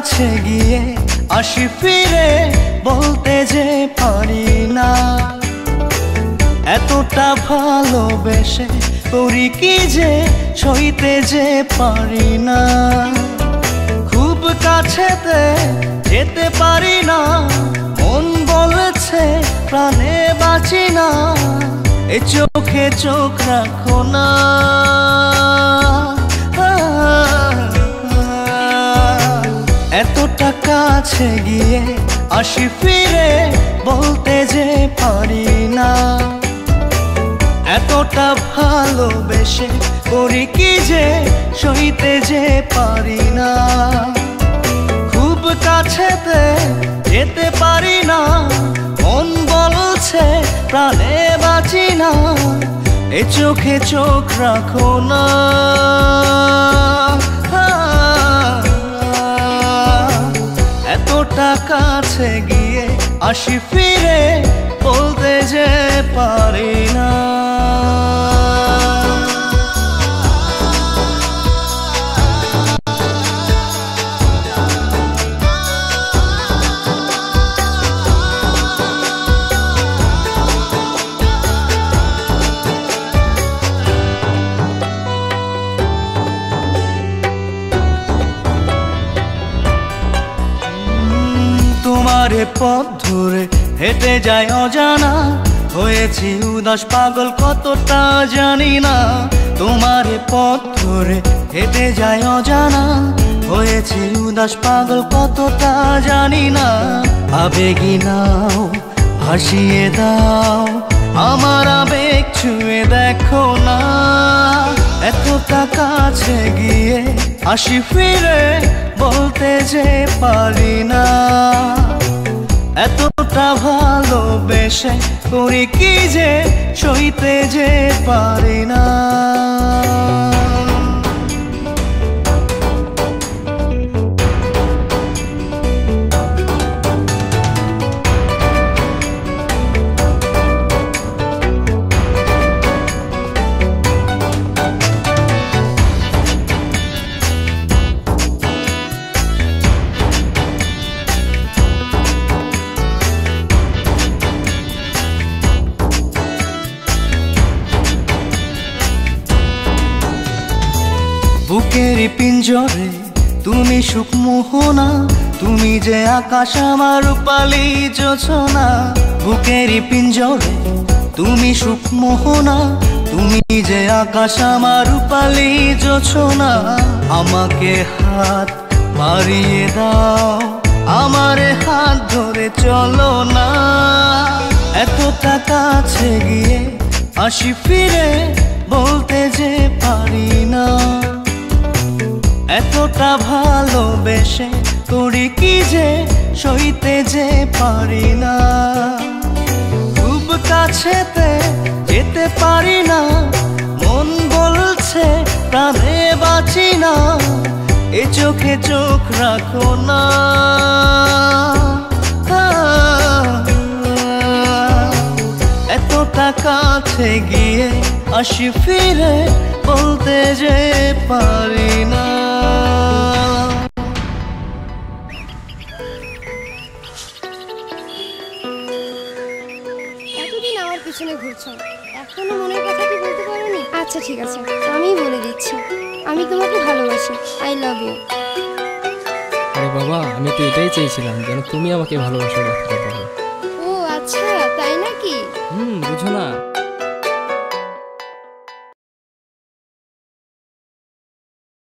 কাছে গিয়ে আসি ফিরে বলতে যে পারি না, এতটা ভালোবেসে করি কি যে সইতে যে পারি না। খুব কাছেতে যেতে পারি না, মন বলেছে প্রাণে বাঁচি না, এ চোখে চোখ রাখো না। এতটা কাছে গিয়ে আসি ফিরে বলতে যে পারি না, এতটা ভালোবেসে করি কি যে সইতে যে পারি না। খুব কাছেতে যেতে পারি না, মন বলছে প্রাণে বাঁচি না, এ চোখে চোখ রাখো না। এতটা কাছে গিয়ে আসি ফিরে বলতে যে পারি না। তোমারে পথ ধরে হেঁটে যায় অজানা, হয়েছি উদাস পাগল কতটা জানি না। তোমারে পথ ধরে হেঁটে যায় অজানা, হয়েছি উদাস পাগল কতটা জানি না। আবেগী নাও ভাসিয়ে দাও, আমার আবেগ ছুঁয়ে দেখো না। এতটা কাছে গিয়ে আসি ফিরে বলতে যে পারি না, এতটা ভালোবেসে করি কি যে সইতে যে পারি না। বুকেরই পিঞ্জরে তুমি সুখ মোহনা, তুমি যে আকাশ আমার রূপালী জোছনা। বুকেরই পিঞ্জরে তুমি সুখ মোহনা, তুমি যে আকাশ আমার রূপালী জোছনা। আমাকে হাত বাড়িয়ে দাও, আমারে হাত ধরে চলো না। এতটা কাছে গিয়ে আসি ফিরে বলতে যে পারি না, এতটা ভালোবেসে করি কি যে সইতে যে পারি না। খুব কাছেতে যেতে পারি না, মন বলছে প্রাণে বাঁচি না, এ চোখে চোখ রাখো না। এতটা কাছে গিয়ে আসি ফিরে বলতে যে পারি না। এতদিন আমার পিছনে ঘুরছো, এখনো মনের কথা কি বলতে পারোনি? আচ্ছা ঠিক আছে, আমিই বলে দিচ্ছি, আমি তোমাকে ভালোবাসি। I love you. আরে বাবা, আমি তো এটাই চেয়েছিলাম যেন তুমি আমাকে ভালোবাসার কথাটা বলো। ও আচ্ছা, তাই নাকি? বুঝো না।